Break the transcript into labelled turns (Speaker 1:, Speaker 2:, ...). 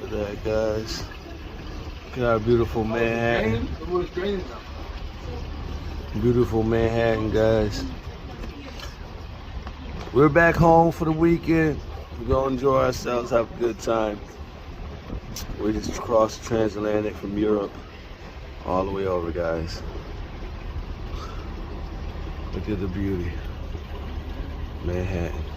Speaker 1: Look at that, guys. Look at our beautiful Manhattan. Beautiful Manhattan, guys. We're back home for the weekend. We're gonna enjoy ourselves, have a good time. We just crossed the transatlantic from Europe all the way over, guys. Look at the beauty. Manhattan.